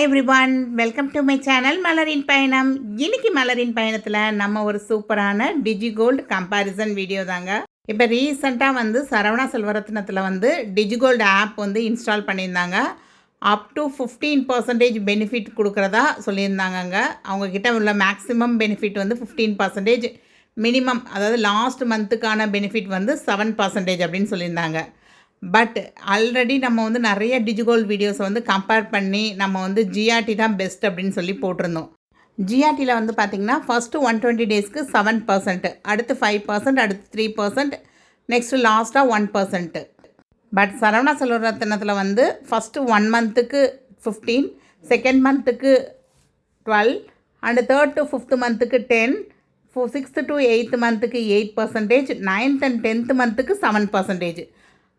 Everyone, welcome to my channel மலரின் பயணம். இன்னைக்கு மலரின் பயணத்தில் நம்ம ஒரு சூப்பரான டிஜிகோல்டு கம்பேரிசன் வீடியோ தாங்க. இப்போ ரீசெண்டாக வந்து சரவணா செல்வரத்னத்தில் வந்து டிஜிகோல்டு ஆப் வந்து இன்ஸ்டால் பண்ணியிருந்தாங்க. அப் டு 15% பெனிஃபிட் கொடுக்குறதா சொல்லியிருந்தாங்கங்க. அவங்கக்கிட்ட உள்ள மேக்ஸிமம் பெனிஃபிட் வந்து 15%, மினிமம் அதாவது லாஸ்ட் மந்த்துக்கான பெனிஃபிட் வந்து 7% அப்படின்னு சொல்லியிருந்தாங்க. பட் ஆல்ரெடி நம்ம வந்து நிறைய டிஜிகோல்டு வீடியோஸை வந்து கம்பேர் பண்ணி நம்ம வந்து ஜிஆர்டி தான் பெஸ்ட் அப்படின்னு சொல்லி போட்டிருந்தோம். ஜிஆர்டியில் வந்து பார்த்திங்கன்னா ஃபஸ்ட்டு 120 டேஸ்க்கு 7%, அடுத்து 5%, அடுத்து 3%, நெக்ஸ்ட்டு லாஸ்ட்டாக 1%. பட் சரவணா செல்வரத்னத்தில் வந்து ஃபஸ்ட்டு 1 மந்த்துக்கு 15, செகண்ட் மந்த்துக்கு 12, அண்டு 3rd to 5th மந்த்துக்கு 10, 6th to 8th மந்த்துக்கு 8%, 9th and 10th மந்த்துக்கு 7%.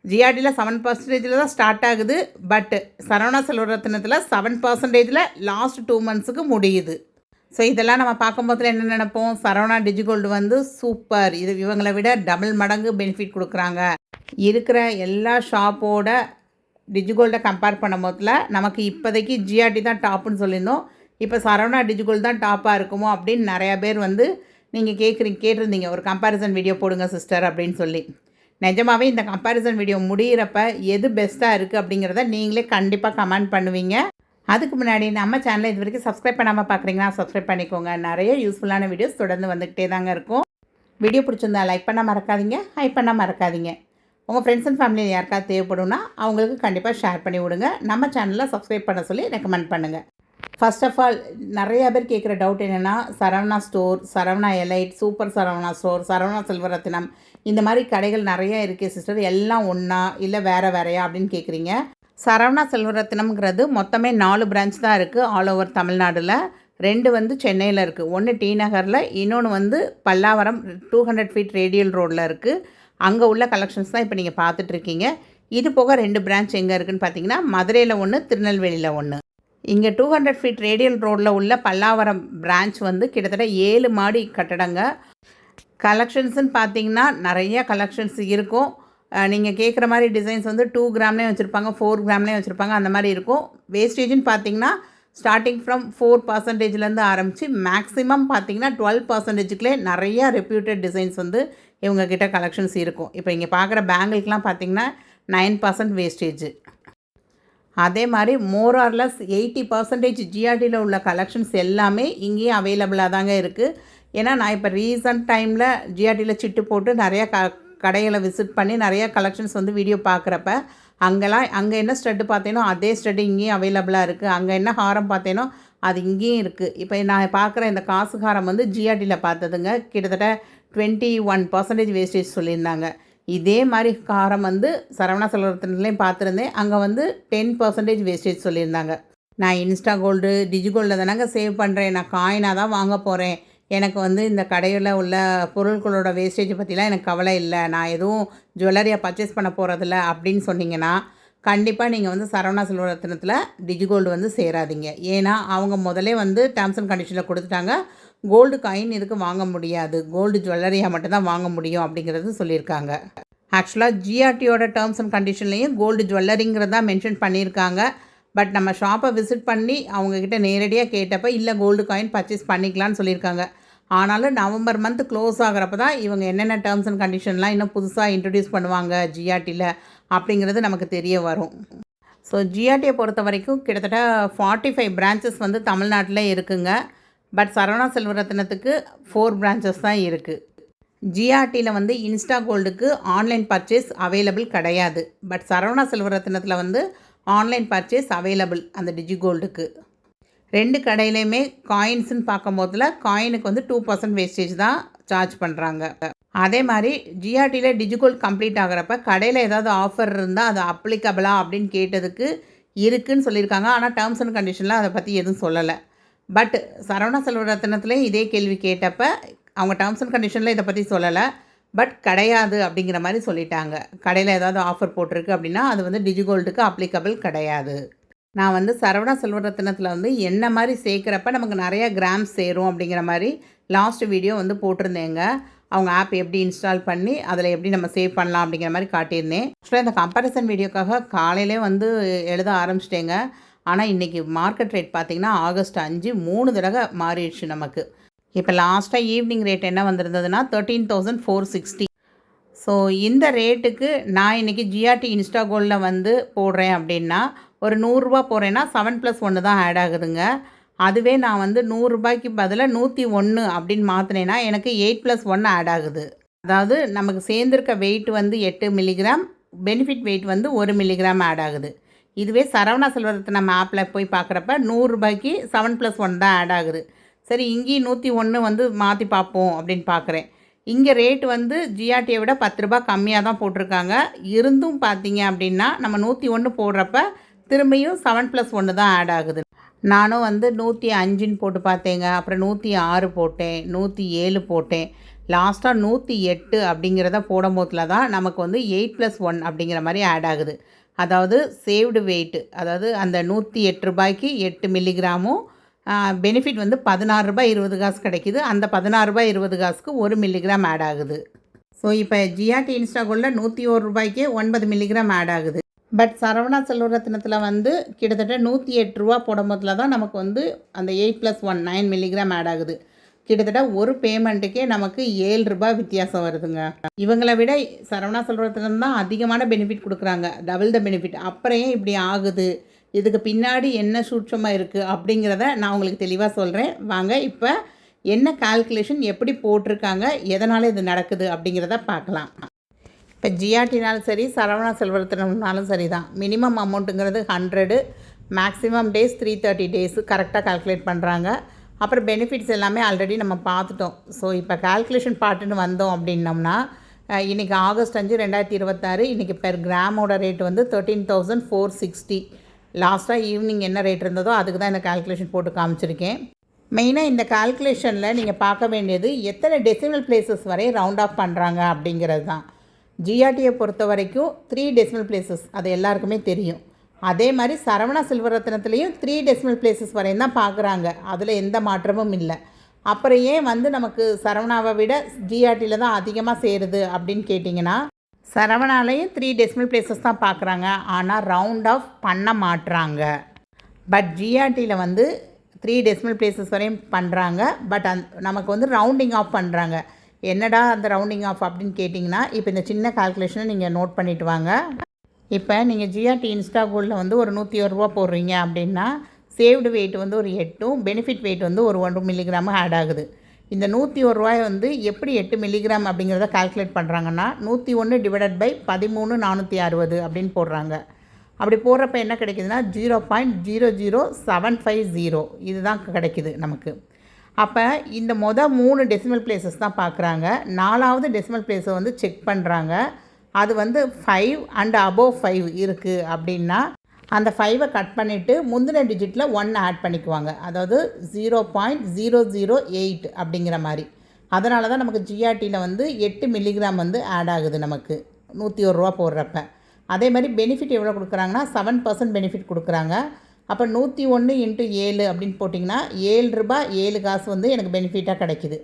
ஜிஆர்டியில் 7% தான் ஸ்டார்ட் ஆகுது. பட் சரவணா செல்வரத்னத்தில் 7%ல் லாஸ்ட் 2 மந்த்ஸுக்கு முடியுது. ஸோ இதெல்லாம் நம்ம பார்க்கும்போது என்ன நினைப்போம், சரவணா டிஜிகோல்டு வந்து சூப்பர், இது இவங்களை விட டபுள் மடங்கு பெனிஃபிட் கொடுக்குறாங்க. இருக்கிற எல்லா ஷாப்போட டிஜிகோல்டை கம்பேர் பண்ணும்போதில் நமக்கு இப்போதைக்கு ஜிஆர்டி தான் டாப்புன்னு சொல்லியிருந்தோம். இப்போ சரவணா டிஜிகோல்டு தான் டாப்பாக இருக்குமோ அப்படின்னு நிறையா பேர் வந்து நீங்கள் கேட்டிருந்தீங்க, ஒரு கம்பேரிசன் வீடியோ போடுங்க சிஸ்டர் அப்படின்னு சொல்லி. நிஜமாகவே இந்த கம்பேரிசன் வீடியோ முடிகிறப்ப எது பெஸ்ட்டாக இருக்குது அப்படிங்கிறத நீங்களே கண்டிப்பாக கமெண்ட் பண்ணுவீங்க. அதுக்கு முன்னாடி நம்ம சேனலை இது வரைக்கும் சப்ஸ்கிரைப் பண்ணாமல் பார்க்குறீங்கன்னா சப்ஸ்கிரைப் பண்ணிக்கோங்க. நிறைய யூஸ்ஃபுல்லான வீடியோஸ் தொடர்ந்து வந்துக்கிட்டே தாங்க இருக்கும். வீடியோ பிடிச்சிருந்தா லைக் பண்ண மறக்காதீங்க, ஹைப் பண்ண மறக்காதீங்க. உங்கள் ஃப்ரெண்ட்ஸ் அண்ட் ஃபேமிலியில் யாருக்காவது தேவைப்படும்னா அவங்களுக்கு கண்டிப்பாக ஷேர் பண்ணி விடுங்க. நம்ம சேனலில் சப்ஸ்கிரைப் பண்ண சொல்லி ரெக்கமெண்ட் பண்ணுங்கள். ஃபர்ஸ்ட் ஆஃப் ஆல் நிறையா பேர் கேட்குற டவுட் என்னென்னா, Saravana store, Saravana elite, super Saravana store, Saravana Selvaratnam, இந்த மாதிரி கடைகள் நிறையா இருக்குது சிஸ்டர், எல்லாம் ஒன்றா இல்லை வேறு வேறையா அப்படின்னு கேட்குறீங்க. சரவணா செல்வரத்னம்ங்கிறது மொத்தமே 4 பிரான்ச் தான் இருக்குது ஆல் ஓவர் தமிழ்நாடில். 2 வந்து சென்னையில் இருக்குது, ஒன்று டி நகரில், இன்னொன்று வந்து பல்லாவரம் 200 ஃபீட் ரேடியல் ரோடில் இருக்குது. அங்கே உள்ள கலெக்ஷன்ஸ் தான் இப்போ நீங்கள் பார்த்துட்ருக்கீங்க. இது போக 2 பிரான்ச் எங்கே இருக்குதுன்னு பார்த்தீங்கன்னா, மதுரையில் ஒன்று, திருநெல்வேலியில் ஒன்று. இங்கே 200 ஃபீட் ரேடியல் ரோடில் உள்ள பல்லாவரம் பிரான்ச் வந்து கிட்டத்தட்ட 7 மாடி கட்டடங்க. கலெக்ஷன்ஸுன்னு பார்த்தீங்கன்னா நிறைய கலெக்ஷன்ஸ் இருக்கும். நீங்கள் கேட்குற மாதிரி டிசைன்ஸ் வந்து 2 கிராம்லேயும் வச்சுருப்பாங்க, 4 கிராம்லேயும் வச்சுருப்பாங்க, அந்த மாதிரி இருக்கும். வேஸ்டேஜ்னு பார்த்தீங்கன்னா ஸ்டார்டிங் ஃப்ரம் 4%லேருந்து ஆரம்பித்து மேக்ஸிமம் பார்த்தீங்கன்னா 12%க்குள்ளே நிறையா ரெப்யூட்டட் டிசைன்ஸ் வந்து இவங்கக்கிட்ட கலெக்ஷன்ஸ் இருக்கும். இப்போ இங்கே பார்க்குற பேங்கிள்க்கெலாம் பார்த்தீங்கன்னா 9% வேஸ்டேஜ். அதே மாதிரி மோரார்லஸ் 80% ஜிஆர்டியில் உள்ள கலெக்ஷன்ஸ் எல்லாமே இங்கேயும் அவைலபிளாக தாங்க இருக்குது. ஏன்னா நான் இப்போ ரீசன்ட் டைமில் ஜிஆர்டியில் சிட்டு போட்டு நிறையா கடைகளை விசிட் பண்ணி நிறையா கலெக்ஷன்ஸ் வந்து வீடியோ பார்க்குறப்ப அங்கே என்ன ஸ்டட்டு பார்த்தேனோ அதே ஸ்டட்டு இங்கேயும் அவைலபிளாக இருக்குது. அங்கே என்ன ஹாரம் பார்த்தேனோ அது இங்கேயும் இருக்குது. இப்போ நான் பார்க்குற இந்த காசு ஹாரம் வந்து ஜிஆர்டியில் பார்த்ததுங்க, கிட்டத்தட்ட 21% வேஸ்டேஜ் சொல்லியிருந்தாங்க. இதே மாதிரி ஹாரம் வந்து சரவணா செல்வரத்னத்துலேயும் பார்த்துருந்தேன், அங்கே வந்து 10% வேஸ்டேஜ் சொல்லியிருந்தாங்க. நான் இன்ஸ்டா கோல்டு, டிஜிகோல்டில் தானங்க சேவ் பண்ணுறேன், நான் காயினாக தான் வாங்க போகிறேன், எனக்கு வந்து இந்த கடையில் உள்ள பொருட்களோட வேஸ்டேஜை பற்றிலாம் எனக்கு கவலை இல்லை, நான் எதுவும் ஜுவல்லரியாக பர்ச்சேஸ் பண்ண போகிறதில்ல அப்படின்னு சொன்னீங்கன்னா கண்டிப்பாக நீங்கள் வந்து சரவணா செல்வரத்னத்தில் டிஜிகோல்டு வந்து சேராதீங்க. ஏன்னா அவங்க முதலே வந்து டேர்ம்ஸ் அண்ட் கண்டிஷனில் கொடுத்துட்டாங்க, கோல்டு காயின் இதுக்கு வாங்க முடியாது, கோல்டு ஜுவல்லரியாக மட்டும்தான் வாங்க முடியும் அப்படிங்கிறது சொல்லியிருக்காங்க. ஆக்சுவலாக ஜிஆர்டியோட டேர்ம்ஸ் அண்ட் கண்டிஷன்லேயும் கோல்டு ஜுவல்லரிங்கிறதா மென்ஷன் பண்ணியிருக்காங்க. பட் நம்ம ஷாப்பை விசிட் பண்ணி அவங்கக்கிட்ட நேரடியாக கேட்டப்போ இல்லை கோல்டு காயின் பர்ச்சேஸ் பண்ணிக்கலான்னு சொல்லியிருக்காங்க. ஆனாலும் நவம்பர் மந்த் க்ளோஸ் ஆகிறப்ப தான் இவங்க என்னென்ன டேர்ம்ஸ் அண்ட் கண்டிஷன்லாம் இன்னும் புதுசாக இன்ட்ரடியூஸ் பண்ணுவாங்க ஜிஆர்டியில் அப்படிங்கிறது நமக்கு தெரிய வரும். ஸோ ஜிஆர்டியை பொறுத்த வரைக்கும் கிட்டத்தட்ட 45 பிரான்ச்சஸ் வந்து தமிழ்நாட்டில் இருக்குங்க. பட் சரவணா செல்வரத்னத்துக்கு 4 பிரான்ச்சஸ் தான் இருக்குது. ஜிஆர்டியில் வந்து இன்ஸ்டா கோல்டுக்கு ஆன்லைன் பர்ச்சேஸ் அவைலபிள் கிடையாது. பட் சரவணா செல்வரத்னத்தில் வந்து ஆன்லைன் பர்ச்சேஸ் அவைலபிள் அந்த டிஜிகோல்டுக்கு. 2 கடையிலையுமே காயின்ஸுன்னு பார்க்கும்போதில் காயினுக்கு வந்து 2% வேஸ்டேஜ் தான் சார்ஜ் பண்ணுறாங்க. அதே மாதிரி ஜிஆர்டியில் டிஜிகோல்டு கம்ப்ளீட் ஆகிறப்ப கடையில் ஏதாவது ஆஃபர் இருந்தால் அது அப்ளிகபிளா அப்படின்னு கேட்டதுக்கு இருக்குதுன்னு சொல்லியிருக்காங்க. ஆனால் டேர்ம்ஸ் அண்ட் கண்டிஷனில் அதை பற்றி எதுவும் சொல்லலை. பட் சரவணா செல்வரத்னத்துலேயும் இதே கேள்வி கேட்டப்ப அவங்க டேர்ம்ஸ் அண்ட் கண்டிஷனில் இதை பற்றி சொல்லலை, பட் கிடையாது அப்படிங்கிற மாதிரி சொல்லிட்டாங்க. கடையில் ஏதாவது ஆஃபர் போட்டிருக்கு அப்படின்னா அது வந்து டிஜிகோல்டுக்கு அப்ளிகபிள் கிடையாது. நான் வந்து சரவணா செல்வரத்னத்தில் வந்து என்ன மாதிரி சேர்க்குறப்ப நமக்கு நிறையா கிராம்ஸ் சேரும் அப்படிங்கிற மாதிரி லாஸ்ட் வீடியோ வந்து போட்டிருந்தேங்க. அவங்க ஆப் எப்படி இன்ஸ்டால் பண்ணி அதில் எப்படி நம்ம சேவ் பண்ணலாம் அப்படிங்கிற மாதிரி காட்டியிருந்தேன். ஆக்சுவலாக இந்த கம்பேரிசன் வீடியோக்காக காலையிலே வந்து எழுத ஆரம்பிச்சிட்டேங்க. ஆனால் இன்றைக்கி மார்க்கெட் ரேட் பார்த்திங்கன்னா ஆகஸ்ட் 5 3 தடவை மாறிடுச்சு நமக்கு. இப்போ லாஸ்ட்டாக ஈவினிங் ரேட் என்ன வந்திருந்ததுன்னா 13,460. ஸோ இந்த ரேட்டுக்கு நான் இன்றைக்கி ஜிஆர்டி இன்ஸ்டா கோல்டில் வந்து போடுறேன் அப்படின்னா ஒரு 100 ரூபா போடுறேன்னா 7+1 தான் ஆட் ஆகுதுங்க. அதுவே நான் வந்து 100 ரூபாய்க்கு பதிலாக 101 அப்படின்னு மாற்றினேன்னா எனக்கு 8+1 ஆட் ஆகுது. அதாவது நமக்கு சேர்ந்துருக்க வெயிட் வந்து 8 மில்லிகிராம், பெனிஃபிட் வெயிட் வந்து 1 மில்லிகிராம் ஆட் ஆகுது. இதுவே சரவணா செல்வரத்தினம் ஆப்பில் போய் பார்க்குறப்ப 100 ரூபாய்க்கு 7+1 தான் ஆட் ஆகுது. சரி, இங்கேயும் 101 வந்து மாற்றி பார்ப்போம் அப்படின்னு பார்க்குறேன். இங்கே ரேட் வந்து ஜிஆர்டியை விட 10 ரூபா கம்மியாக தான் போட்டிருக்காங்க. இருந்தும் பார்த்தீங்க அப்படின்னா நம்ம 101 போடுறப்ப திரும்பியும் 7+1 தான் ஆட் ஆகுது. நானும் வந்து 105ன்னு போட்டு பார்த்தேங்க. அப்புறம் 106 போட்டேன், 107 போட்டேன். லாஸ்ட்டாக 108 அப்படிங்கிறத போடும் போதில் தான் நமக்கு வந்து 8+1 அப்படிங்கிற மாதிரி ஆட் ஆகுது. அதாவது சேவ்டு வெயிட்டு, அதாவது அந்த 108 ரூபாய்க்கு 8 மில்லிகிராமும் பெனிஃபிட் வந்து 16 ரூபாய் 20 காசு கிடைக்கிது. அந்த 16 ரூபாய் 20 காசுக்கு 1 மில்லிகிராம் ஆட் ஆகுது. ஸோ இப்போ ஜிஆர்டி இன்ஸ்டா கோல்டில் 101 ரூபாய்க்கே 9 மில்லிகிராம் ஆட் ஆகுது. பட் சரவணா செல்வரத்தினத்தில் வந்து கிட்டத்தட்ட 108 ரூபா போடும் போதில் தான் நமக்கு வந்து அந்த 8+1 9 மில்லிகிராம் ஆட் ஆகுது. கிட்டத்தட்ட ஒரு பேமெண்ட்டுக்கே நமக்கு 7 ரூபாய் வித்தியாசம் வருதுங்க. இவங்களை விட சரவணா செல்வரத்தினம் தான் அதிகமான பெனிஃபிட் கொடுக்குறாங்க, டபுள் த பெனிஃபிட். அப்புறம் ஏன் இப்படி ஆகுது, இதுக்கு பின்னாடி என்ன சூட்சமாக இருக்குது அப்படிங்கிறத நான் உங்களுக்கு தெளிவாக சொல்கிறேன். வாங்க இப்போ என்ன கால்குலேஷன் எப்படி போட்டிருக்காங்க, எதனால் இது நடக்குது அப்படிங்கிறத பார்க்கலாம். இப்போ ஜிஆர்டினாலும் சரி, சரவணா செல்வரத்தினம்னாலும் சரி தான், மினிமம் அமௌண்ட்டுங்கிறது 100, மேக்ஸிமம் டேஸ் 330 டேஸு கரெக்டாக கால்குலேட் பண்ணுறாங்க. அப்புறம் பெனிஃபிட்ஸ் எல்லாமே ஆல்ரெடி நம்ம பார்த்துட்டோம். ஸோ இப்போ கால்குலேஷன் பார்ட்டுன்னு வந்தோம் அப்படின்னோம்னா, இன்றைக்கி ஆகஸ்ட் 5 2026 இன்றைக்கி பெர் கிராமோட ரேட் வந்து 13,460. லாஸ்ட்டாக ஈவினிங் என்ன ரேட் இருந்ததோ அதுக்கு தான் இந்த கால்குலேஷன் போட்டு காமிச்சிருக்கேன். மெயினாக இந்த கால்குலேஷனில் நீங்கள் பார்க்க வேண்டியது எத்தனை டெசிமல் பிளேசஸ் வரை ரவுண்ட் ஆஃப் பண்ணுறாங்க அப்படிங்கிறது தான். ஜிஆர்டியை பொறுத்த வரைக்கும் 3 டெசிமல் பிளேசஸ், அது எல்லாருக்குமே தெரியும். அதே மாதிரி சரவணா செல்வரத்தினத்துலேயும் 3 டெசிமல் பிளேசஸ் வரையும் தான் பார்க்குறாங்க. அதில் எந்த மாற்றமும் இல்லை. அப்புறம் ஏன் வந்து நமக்கு சரவணாவை விட ஜிஆர்டியில் தான் அதிகமாக சேருது அப்படின்னு கேட்டிங்கன்னா, சரவணாலையும் 3 டெசிமல் பிளேசஸ் தான் பார்க்குறாங்க, ஆனால் ரவுண்ட் ஆஃப் பண்ண மாட்டுறாங்க. பட் ஜிஆர்டியில் வந்து 3 டெசிமல் பிளேசஸ் வரையும் பண்ணுறாங்க. பட் நமக்கு வந்து ரவுண்டிங் ஆஃப் பண்ணுறாங்க. என்னடா அந்த ரவுண்டிங் ஆஃப் அப்படின்னு கேட்டிங்கன்னா, இப்போ இந்த சின்ன கால்குலேஷனை நீங்கள் நோட் பண்ணிவிட்டு வாங்க. இப்போ நீங்கள் ஜிஆர்டி இன்ஸ்டா கோல்டில் வந்து ஒரு 101 ரூபா போடுறீங்க அப்படின்னா சேவ்டு வெயிட் வந்து ஒரு 8, பெனிஃபிட் வெயிட் வந்து ஒரு 1 மில்லிகிராம் ஆட் ஆகுது. இந்த 101 ரூபாய் வந்து எப்படி 8 மில்லிகிராம் அப்படிங்கிறத கால்குலேட் பண்ணுறாங்கன்னா 101 டிவைடட் பை 13,460 அப்படின்னு போடுறாங்க. அப்படி போடுறப்ப என்ன கிடைக்குதுன்னா 0.00750 இதுதான் கிடைக்குது நமக்கு. அப்போ இந்த 3 டெசிமல் பிளேசஸ் தான் பார்க்குறாங்க. 4வது டெசிமல் பிளேஸை வந்து செக் பண்ணுறாங்க. அது வந்து 5 அண்ட் அபோவ் 5 இருக்குது அப்படின்னா அந்த 5ஐ கட் பண்ணிவிட்டு முந்தின டிஜிட்டில் 1 ஆட் பண்ணிக்குவாங்க. அதாவது 0.008 அப்படிங்கிற மாதிரி. அதனால தான் நமக்கு ஜிஆர்டியில் வந்து 8 மில்லிகிராம் வந்து ஆட் ஆகுது நமக்கு 101 ரூபா போடுறப்ப. அதே மாதிரி பெனிஃபிட் எவ்வளோ கொடுக்குறாங்கன்னா 7% பெனிஃபிட் கொடுக்குறாங்க. அப்போ 101 × 7 அப்படின்னு போட்டிங்கன்னா 7 ரூபாய் 7 காசு வந்து எனக்கு பெனிஃபிட்டாக கிடைக்கிது.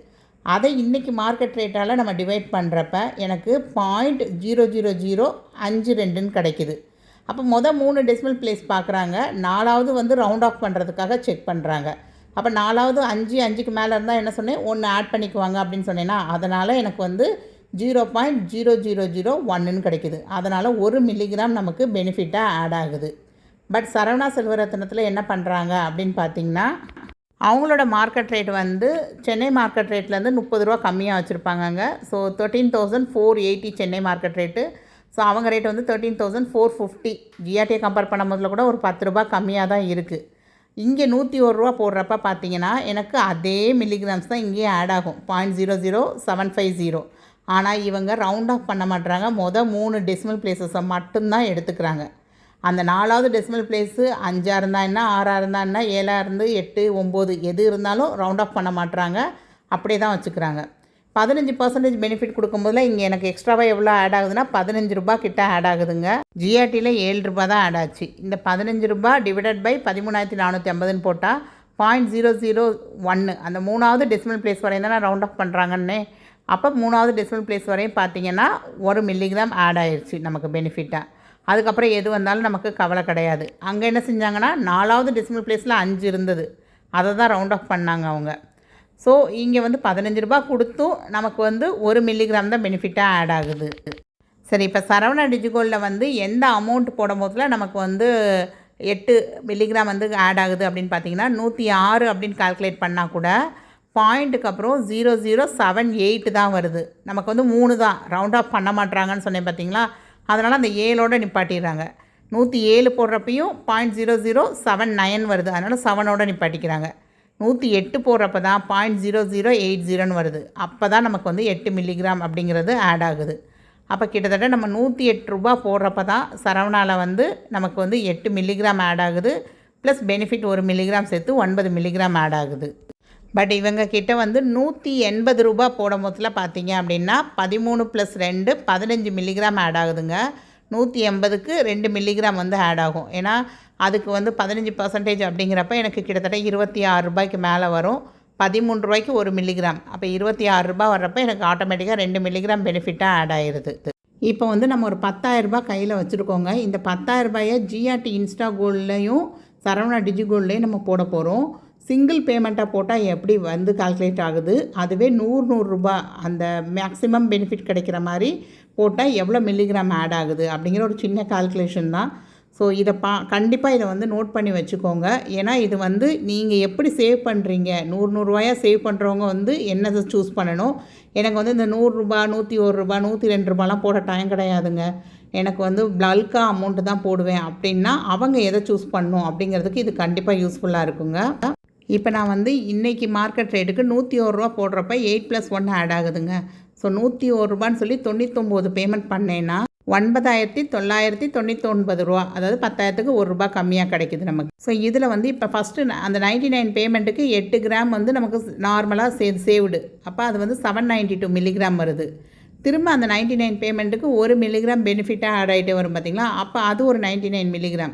அதை இன்றைக்கி மார்க்கெட் ரேட்டால் நம்ம டிவைட் பண்ணுறப்ப எனக்கு 0.00052 கிடைக்கிது. அப்போ 3 டெசிமல் பிளேஸ் பார்க்குறாங்க. 4வது வந்து ரவுண்ட் ஆஃப் பண்ணுறதுக்காக செக் பண்ணுறாங்க. அப்போ 4வது 5க்கு மேலே இருந்தால் என்ன சொன்னேன், 1 ஆட் பண்ணிக்குவாங்க அப்படின்னு சொன்னேன்னா, அதனால் எனக்கு வந்து 0.0001 கிடைக்கிது. அதனால் 1 மில்லிகிராம் நமக்கு பெனிஃபிட்டாக ஆட் ஆகுது. பட் சரவணா செல்வரத்தினத்தில் என்ன பண்ணுறாங்க அப்படின்னு பார்த்திங்கன்னா, அவங்களோட மார்க்கெட் ரேட் வந்து சென்னை மார்க்கெட் ரேட்லேருந்து 30 ரூபா கம்மியாக வச்சுருப்பாங்கங்க. So 13,480 Chennai market rate. So அவங்க ரேட் வந்து 13,450. ஜிஆர்டியை கம்பேர் பண்ணும் போதில் கூட ஒரு 10 ரூபா கம்மியாக தான் இருக்குது. இங்கே 101 ரூபா போடுறப்ப பார்த்தீங்கன்னா எனக்கு அதே மில்லிகிராம்ஸ் தான் இங்கேயே ஆட் ஆகும், 0.00750. ஆனால் இவங்க ரவுண்ட் ஆஃப் பண்ண மாட்டுறாங்க. 3 டெசிமல் பிளேசஸை மட்டும்தான் எடுத்துக்கிறாங்க. அந்த 4வது டெசிமல் பிளேஸு 5ஆக இருந்தால் என்ன, 6ஆக இருந்தால் என்ன, 7ஆக இருந்து 8, 9 எது இருந்தாலும் ரவுண்ட் ஆஃப் பண்ண மாட்டுறாங்க, அப்படியே தான் வச்சுக்கிறாங்க. 15% பெனிஃபிட் கொடுக்கும்போதுல இங்கே எனக்கு எக்ஸ்ட்ராவாக எவ்வளோ ஆட் ஆகுதுன்னா 15 ரூபா கிட்ட ஆட் ஆகுதுங்க. ஜிஆர்டியில் 7 ரூபா தான் ஆட் ஆச்சு. இந்த 15 ரூபா டிவைடட் பை 13,450ன்னு போட்டால் 0.001 அந்த 3வது டெசிமல் பிளேஸ் வரையும் தானே ரவுண்ட் ஆஃப் பண்ணுறாங்கன்னே. அப்போ 3வது டெசிமல் பிளேஸ் வரையும் பார்த்தீங்கன்னா 1 மில்லிகிராம் ஆட் ஆயிடுச்சு நமக்கு பெனிஃபிட்டாக. அதுக்கப்புறம் எது வந்தாலும் நமக்கு கவலை கிடையாது. அங்கே என்ன செஞ்சாங்கன்னா 4வது டெசிமல் பிளேஸில் 5 இருந்தது, அதை தான் ரவுண்ட் ஆஃப் பண்ணாங்க அவங்க. ஸோ இங்கே வந்து 15 ரூபா கொடுத்தும் நமக்கு வந்து 1 மில்லிகிராம் தான் பெனிஃபிட்டாக ஆட் ஆகுது. சரி, இப்போ சரவணா டிஜிகோல்டில் வந்து எந்த அமௌண்ட் போடும் போதில் நமக்கு வந்து 8 மில்லிகிராம் வந்து ஆட் ஆகுது அப்படின்னு பார்த்தீங்கன்னா 106 அப்படின்னு கால்குலேட் பண்ணால் கூட பாயிண்ட்டுக்கு அப்புறம் 0078 தான் வருது. நமக்கு வந்து 3 தான், ரவுண்ட் ஆஃப் பண்ண மாட்டாங்கன்னு சொன்னேன் பார்த்தீங்களா, அதனால் அந்த 7ஓடு நிப்பாட்டிடுறாங்க. 107 போடுறப்பையும் 0.0079 வருது, அதனால் 7ஓடு நிப்பாட்டிக்கிறாங்க. 108 போடுறப்ப தான் 0.0080 வருது, அப்போ தான் நமக்கு வந்து 8 மில்லிகிராம் அப்படிங்கிறது ஆட் ஆகுது. அப்போ கிட்டத்தட்ட நம்ம 108 ரூபா போடுறப்ப தான் சரவணாவில் வந்து நமக்கு வந்து 8 மில்லிகிராம் ஆட் ஆகுது, ப்ளஸ் பெனிஃபிட் 1 மில்லிகிராம் சேர்த்து 9 மில்லிகிராம் ஆட் ஆகுது. பட் இவங்க கிட்ட வந்து 180 ரூபா போடும் போதில் பார்த்தீங்க அப்படின்னா 13 + 2 15 மில்லிகிராம் ஆட் ஆகுதுங்க. 180க்கு 2 மில்லிகிராம் வந்து ஆட் ஆகும். ஏன்னா அதுக்கு வந்து 15% அப்படிங்கிறப்ப எனக்கு கிட்டத்தட்ட 26 ரூபாய்க்கு மேலே வரும். 13 ரூபாய்க்கு 1 மில்லிகிராம், அப்போ 26 ரூபா வர்றப்போ எனக்கு ஆட்டோமேட்டிக்காக 2 மில்லிகிராம் பெனிஃபிட்டாக ஆட் ஆகிடுது. இப்போ வந்து நம்ம ஒரு 10,000 ரூபாய் கையில் வச்சுருக்கோங்க. இந்த 10,000 ரூபாயை ஜிஆர்டி இன்ஸ்டா கோல்ட்லேயும் சரவணா டிஜிகோல்ட்லேயும் நம்ம போட போகிறோம். சிங்கிள் பேமெண்ட்டாக போட்டால் எப்படி வந்து கால்குலேட் ஆகுது, அதுவே 100 ரூபா அந்த மேக்ஸிமம் பெனிஃபிட் கிடைக்கிற மாதிரி போட்டால் எவ்வளோ மில்லிகிராம் ஆட் ஆகுது அப்படிங்கிற ஒரு சின்ன கால்குலேஷன் தான். ஸோ இதை கண்டிப்பாக இதை வந்து நோட் பண்ணி வச்சுக்கோங்க. ஏன்னா இது வந்து நீங்கள் எப்படி சேவ் பண்ணுறீங்க, 100 ரூபாயாக சேவ் பண்ணுறவங்க வந்து என்னதை சூஸ் பண்ணணும். எனக்கு வந்து இந்த 100 ரூபா 101 ரூபா 102 ரூபாலாம் போட டைம் கிடையாதுங்க, எனக்கு வந்து பல்காக அமௌண்ட்டு தான் போடுவேன் அப்படின்னா அவங்க எதை சூஸ் பண்ணணும் அப்படிங்கிறதுக்கு இது கண்டிப்பாக யூஸ்ஃபுல்லாக இருக்குங்க. இப்போ நான் வந்து இன்றைக்கி மார்க்கெட் ரேட்டுக்கு 101 ரூபா போடுறப்ப 8+1 ஆட் ஆகுதுங்க. ஸோ 101 ரூபான்னு சொல்லி 99 பேமெண்ட் பண்ணேன்னா 9,999 ரூபா, அதாவது 10,000க்கு 1 ரூபா கம்மியாக கிடைக்குது நமக்கு. ஸோ இதில் வந்து இப்போ ஃபஸ்ட்டு அந்த 99 பேமெண்ட்டுக்கு 8 கிராம் வந்து நமக்கு நார்மலாக சேவ்டு, அப்போ அது வந்து 792 மில்லிகிராம் வருது. திரும்ப அந்த 99 பேமெண்ட்டுக்கு 1 மில்லிகிராம் பெனிஃபிட்டாக ஆட் ஆகிட்டே வரும் பார்த்திங்களா, அப்போ அது ஒரு 99 மில்லிகிராம்,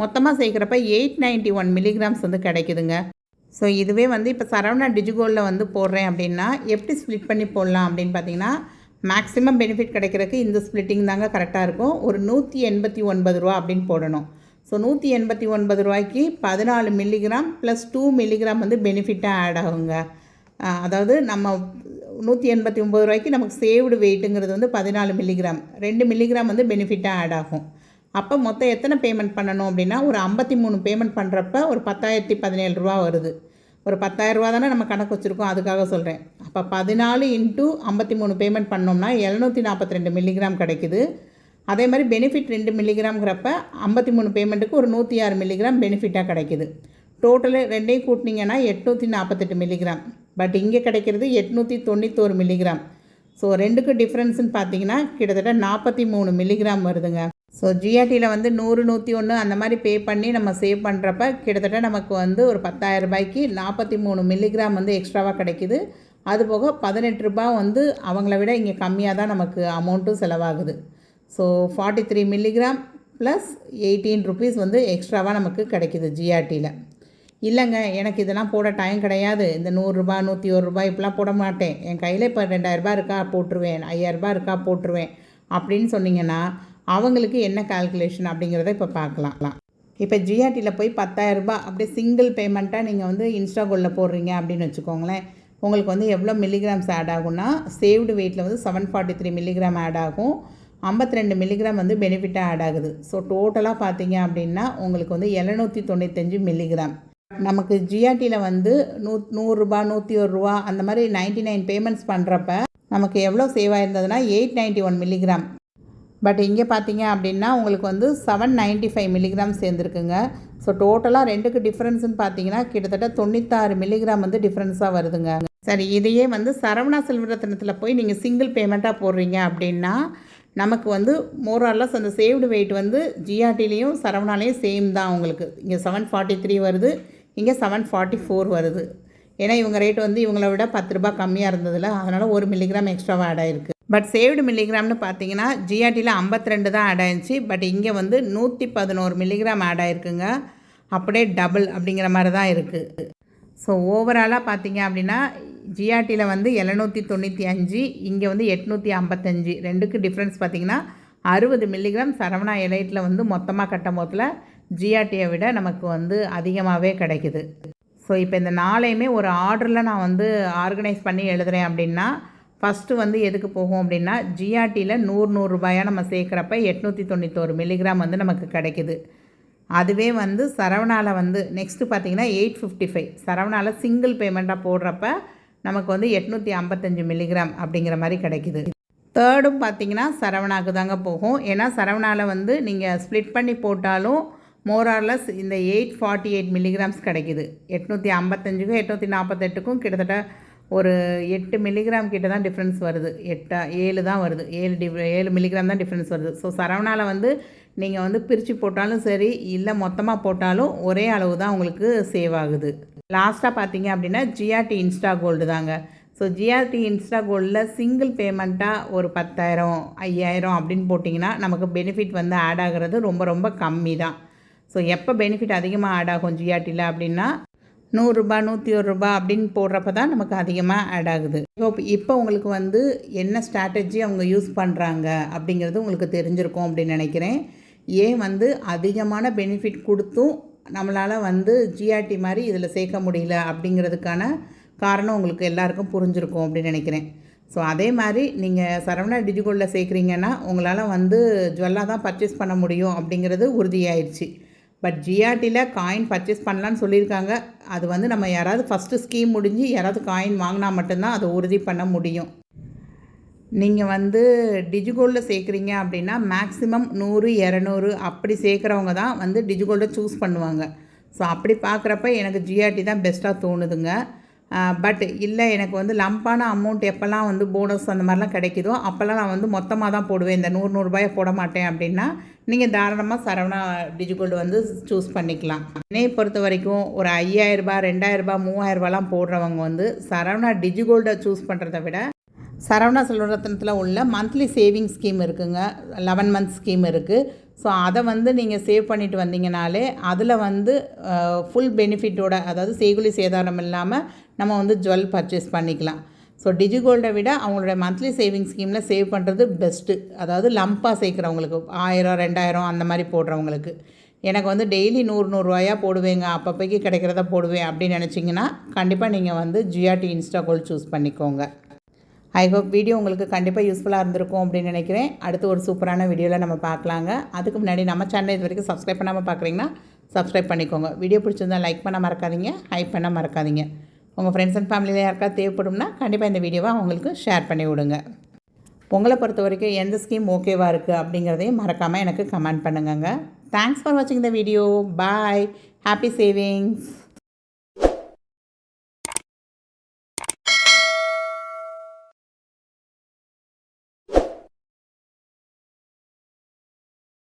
மொத்தமாக சேர்க்குறப்ப 891 மில்லிகிராம்ஸ் வந்து கிடைக்குதுங்க. ஸோ இதுவே வந்து இப்போ சரவணா டிஜிகோல்டில் வந்து போடுறேன் அப்படின்னா எப்படி ஸ்ப்ளிட் பண்ணி போடலாம் அப்படின்னு பார்த்தீங்கன்னா, மேக்ஸிமம் பெனிஃபிட் கிடைக்கிறதுக்கு இந்த ஸ்ப்ளிட்டிங் தாங்க கரெக்டாக இருக்கும். ஒரு 189 ரூபா அப்படின்னு போடணும். ஸோ 189 ரூபாய்க்கு 14 மில்லிகிராம் ப்ளஸ் 2 மில்லிகிராம் வந்து பெனிஃபிட்டாக ஆட் ஆகுங்க. அதாவது நம்ம 189 ரூபாய்க்கு நமக்கு சேவ்டு வெயிட்டுங்கிறது வந்து 14 மில்லிகிராம், 2 மில்லிகிராம் வந்து பெனிஃபிட்டாக ஆட் ஆகும். அப்போ மொத்தம் எத்தனை பேமெண்ட் பண்ணணும் அப்படின்னா ஒரு 53 பேமெண்ட் பண்ணுறப்ப ஒரு 10,017 ரூபா வருது. ஒரு 10,000 ரூபா தானே நம்ம கணக்கு வச்சுருக்கோம், அதுக்காக சொல்கிறேன். அப்போ 14 × 53 பேமெண்ட் பண்ணோம்னா 742 மில்லிகிராம் கிடைக்குது. அதே மாதிரி பெனிஃபிட் 2 மில்லிகிராம்ங்கிறப்ப 53 பேமெண்ட்டுக்கு ஒரு 106 மில்லிகிராம் பெனிஃபிட்டாக கிடைக்குது. டோட்டலு ரெண்டையும் கூட்டினீங்கன்னா 848 மில்லிகிராம். பட் இங்கே கிடைக்கிறது 891 மில்லிகிராம். ஸோ ரெண்டுக்கு டிஃப்ரென்ஸுன்னு பார்த்தீங்கன்னா கிட்டத்தட்ட 43 மில்லிகிராம் வருதுங்க. ஸோ ஜிஆர்டியில் வந்து 100 101 அந்த மாதிரி பே பண்ணி நம்ம சேவ் பண்ணுறப்ப கிட்டத்தட்ட நமக்கு வந்து ஒரு 10,000 ரூபாய்க்கு 43 மில்லிகிராம் வந்து எக்ஸ்ட்ராவாக கிடைக்குது. அதுபோக 18 ரூபா வந்து அவங்கள விட இங்கே கம்மியாக தான் நமக்கு அமௌண்ட்டும் செலவாகுது. ஸோ 43 மில்லிகிராம் ப்ளஸ் 18 ருபீஸ் வந்து எக்ஸ்ட்ராவாக நமக்கு கிடைக்கிது ஜிஆர்டியில். இல்லைங்க எனக்கு இதெல்லாம் போட டைம் கிடையாது, இந்த 100 ரூபா 101 ரூபாய் இப்படிலாம் போட மாட்டேன், என் கையில் இப்போ 2,000 ரூபா இருக்கா போட்டுருவேன், 5,000 ரூபா இருக்கா போட்டுருவேன் அப்படின்னு சொன்னிங்கன்னா அவங்களுக்கு என்ன கால்குலேஷன் அப்படிங்கிறத இப்போ பார்க்கலாம். இப்போ ஜிஆர்டியில் போய் 10,000 ரூபா அப்படியே சிங்கிள் பேமெண்ட்டாக நீங்கள் வந்து இன்ஸ்டா கோல்டில் போடுறீங்க அப்படின்னு வச்சுக்கோங்களேன், உங்களுக்கு வந்து எவ்வளோ மில்லிகிராம்ஸ் ஆட் ஆகும்னா சேவ்டு வெயிட்டில் வந்து 743 மில்லிகிராம் ஆட் ஆகும், 52 மில்லிகிராம் வந்து பெனிஃபிட்டாக ஆட் ஆகுது. ஸோ டோட்டலாக பார்த்தீங்க அப்படின்னா உங்களுக்கு வந்து 795 மில்லிகிராம். நமக்கு ஜிஆர்டியில் வந்து 100 ரூபா 101 ரூபா அந்த மாதிரி 99 பேமெண்ட்ஸ் பண்ணுறப்ப நமக்கு எவ்வளோ சேவ் ஆயிருந்ததுன்னா 891 மில்லிகிராம். பட் இங்கே பார்த்தீங்க அப்படின்னா உங்களுக்கு வந்து 795 மில்லிகிராம் சேர்ந்துருக்குங்க. ஸோ டோட்டலாக ரெண்டுக்கு டிஃப்ரென்ஸுன்னு பார்த்தீங்கன்னா கிட்டத்தட்ட 96 மில்லிகிராம் வந்து டிஃப்ரென்ஸாக வருதுங்க. சரி, இதையே வந்து சரவணா செல்வரத்னத்தில் போய் நீங்கள் சிங்கிள் பேமெண்ட்டாக போடுறீங்க அப்படின்னா நமக்கு வந்து மோரார்லஸ் அந்த சேவ்டு வெயிட் வந்து ஜிஆர்டிலையும் சரவணாலையும் சேம் தான். உங்களுக்கு இங்கே 743 வருது, இங்கே 744 வருது. ஏன்னா இவங்க ரேட் வந்து இவங்கள விட 10 ரூபா கம்மியாக இருந்ததில்ல, அதனால் 1 மில்லிகிராம் எக்ஸ்ட்ராவாக ஆட் ஆகிருக்கு. பட் சேவ்டு மில்லிகிராம்னு பார்த்தீங்கன்னா ஜிஆர்டியில் 52 தான் ஆட் ஆயிடுச்சு, பட் இங்கே வந்து 111 மில்லிகிராம் ஆட் ஆகிருக்குங்க. அப்படியே டபுள் அப்படிங்கிற மாதிரி தான் இருக்குது. ஸோ ஓவராலாக பார்த்தீங்க அப்படின்னா ஜிஆர்டியில் வந்து 795, இங்கே வந்து 855, ரெண்டுக்கு டிஃப்ரென்ஸ் பார்த்திங்கன்னா 60 மில்லிகிராம் சரவணா எலைட்டில் வந்து மொத்தமாக கட்டும் போதில் ஜிஆர்டியை விட நமக்கு வந்து அதிகமாகவே கிடைக்குது. ஸோ இப்போ இந்த நாளையுமே ஒரு ஆர்டரில் நான் வந்து ஆர்கனைஸ் பண்ணி எழுதுகிறேன் அப்படின்னா ஃபஸ்ட்டு வந்து எதுக்கு போகும் அப்படின்னா ஜிஆர்டியில் 100 ரூபாயாக நம்ம சேர்க்குறப்ப 891 மில்லிகிராம் வந்து நமக்கு கிடைக்குது. அதுவே வந்து சரவணாவில் வந்து நெக்ஸ்ட்டு பார்த்திங்கன்னா 855 சரவணாவில் சிங்கிள் பேமெண்ட்டாக போடுறப்ப நமக்கு வந்து 855 மில்லிகிராம் அப்படிங்கிற மாதிரி கிடைக்குது. தேர்டும் பார்த்திங்கன்னா சரவணாவுக்கு தாங்க போகும். ஏன்னா சரவணாவில் வந்து நீங்கள் ஸ்ப்ளிட் பண்ணி போட்டாலும் மோரார்லஸ் இந்த 848 மில்லிகிராம்ஸ் கிடைக்குது. 855க்கும் 848க்கும் கிட்டத்தட்ட ஒரு 8 மில்லிகிராம் கிட்ட தான் டிஃப்ரென்ஸ் வருது. 7 தான் வருது. 7 மில்லிகிராம் தான் டிஃப்ரென்ஸ் வருது. ஸோ சரவணாவில் வந்து நீங்கள் வந்து பிரித்து போட்டாலும் சரி இல்லை மொத்தமாக போட்டாலும் ஒரே அளவு தான் உங்களுக்கு சேவ் ஆகுது. லாஸ்ட்டாக பார்த்தீங்க அப்படின்னா ஜிஆர்டி இன்ஸ்டா கோல்டு தாங்க. ஸோ ஜிஆர்டி இன்ஸ்டா கோல்டில் சிங்கிள் பேமெண்ட்டாக ஒரு 10,000 5,000 அப்படின்னு போட்டிங்கன்னா நமக்கு பெனிஃபிட் வந்து ஆட் ஆகிறது ரொம்ப ரொம்ப கம்மி தான். ஸோ எப்போ பெனிஃபிட் அதிகமாக ஆட் ஆகும் ஜிஆர்டியில் அப்படின்னா 100 ரூபா 101 ரூபா அப்படின்னு போடுறப்ப தான் நமக்கு அதிகமாக ஆட் ஆகுது. இப்போ உங்களுக்கு வந்து என்ன ஸ்ட்ராட்டஜி அவங்க யூஸ் பண்ணுறாங்க அப்படிங்கிறது உங்களுக்கு தெரிஞ்சிருக்கும் அப்படின்னு நினைக்கிறேன். ஏன் வந்து அதிகமான பெனிஃபிட் கொடுத்தும் நம்மளால் வந்து ஜிஆர்டி மாதிரி இதில் சேர்க்க முடியல அப்படிங்கிறதுக்கான காரணம் உங்களுக்கு எல்லாருக்கும் புரிஞ்சிருக்கும் அப்படின்னு நினைக்கிறேன். ஸோ அதே மாதிரி நீங்கள் சரவணா டிஜிகோல்டில் சேர்க்குறீங்கன்னா உங்களால் வந்து ஜுவல்லாக தான் பர்ச்சேஸ் பண்ண முடியும் அப்படிங்கிறது உறுதியாயிடுச்சு. பட் ஜிஆர்டியில் காயின் பர்ச்சேஸ் பண்ணலான்னு சொல்லியிருக்காங்க. அது வந்து நம்ம யாராவது ஃபஸ்ட்டு ஸ்கீம் முடிஞ்சு யாராவது காயின் வாங்கினா மட்டும்தான் அதை உறுதி பண்ண முடியும். நீங்கள் வந்து டிஜிகோல்டில் சேர்க்குறீங்க அப்படின்னா மேக்ஸிமம் 100 200 அப்படி சேர்க்குறவங்க தான் வந்து டிஜிகோல்டை சூஸ் பண்ணுவாங்க. ஸோ அப்படி பார்க்குறப்ப எனக்கு ஜிஆர்டி தான் பெஸ்ட்டாக தோணுதுங்க. பட் இல்லை எனக்கு வந்து லம்பான அமௌண்ட் எப்போல்லாம் வந்து போனஸ் அந்த மாதிரிலாம் கிடைக்குதோ அப்போல்லாம் நான் வந்து மொத்தமாக தான் போடுவேன். இந்த 100 ரூபாயை போட மாட்டேன் அப்படின்னா நீங்கள் தாராளமாக சரவணா டிஜிகோல்டு வந்து சூஸ் பண்ணிக்கலாம். என்னையை பொறுத்த வரைக்கும் ஒரு 5,000 ரூபாய் 2,000 ரூபாய் 3,000 ரூபாலாம் போடுறவங்க வந்து சரவணா டிஜிகோல்டை சூஸ் பண்ணுறத விட சரவணா செல்வரத்னத்தில் உள்ள மந்த்லி சேவிங் ஸ்கீம் இருக்குங்க. 11 மந்த்ஸ் ஸ்கீம் இருக்குது. ஸோ அதை வந்து நீங்கள் சேவ் பண்ணிட்டு வந்தீங்கனாலே அதில் வந்து ஃபுல் பெனிஃபிட்டோட அதாவது செய்குலி சேதாரம் இல்லாமல் நம்ம வந்து ஜுவல் பர்ச்சேஸ் பண்ணிக்கலாம். ஸோ டிஜிகோல்டை விட அவங்களோட மந்த்லி சேவிங் ஸ்கீமில் சேவ் பண்ணுறது பெஸ்ட்டு. அதாவது லம்பாக சேர்க்குறவங்களுக்கு 1000 2000 அந்த மாதிரி போடுறவங்களுக்கு. எனக்கு வந்து டெய்லி 100 ரூபாயாக போடுவேங்க அப்பப்போக்கி கிடைக்கிறத போடுவேன் அப்படின்னு நினச்சிங்கன்னா கண்டிப்பாக நீங்கள் வந்து ஜிஆர்டி இன்ஸ்டா கோல்டு சூஸ் பண்ணிக்கோங்க. ஐ ஹோப் வீடியோ உங்களுக்கு கண்டிப்பாக யூஸ்ஃபுல்லாக இருந்திருக்கும் அப்படின்னு நினைக்கிறேன். அடுத்து ஒரு சூப்பரான வீடியோவில் நம்ம பார்க்கலாங்க. அதுக்கு முன்னாடி நம்ம சேனல் இது வரைக்கும் சப்ஸ்கிரைப் பண்ணாமல் பார்க்குறீங்கன்னா சப்ஸ்கிரைப் பண்ணிக்கோங்க. வீடியோ பிடிச்சிருந்தா லைக் பண்ண மறக்காதீங்க, ஹைப் பண்ண மறக்காதீங்க. உங்கள் ஃப்ரெண்ட்ஸ் அண்ட் ஃபேமிலியில் யாருக்காவது தேவைப்படும்னா கண்டிப்பாக இந்த வீடியோவை அவங்களுக்கு ஷேர் பண்ணி விடுங்க. உங்களை பொறுத்த வரைக்கும் எந்த ஸ்கீம் ஓகேவாக இருக்குது அப்படிங்கிறதையும் மறக்காமல் எனக்கு கமெண்ட் பண்ணுங்க. தேங்க்ஸ் ஃபார் வாட்சிங் the video. Bye. Happy savings.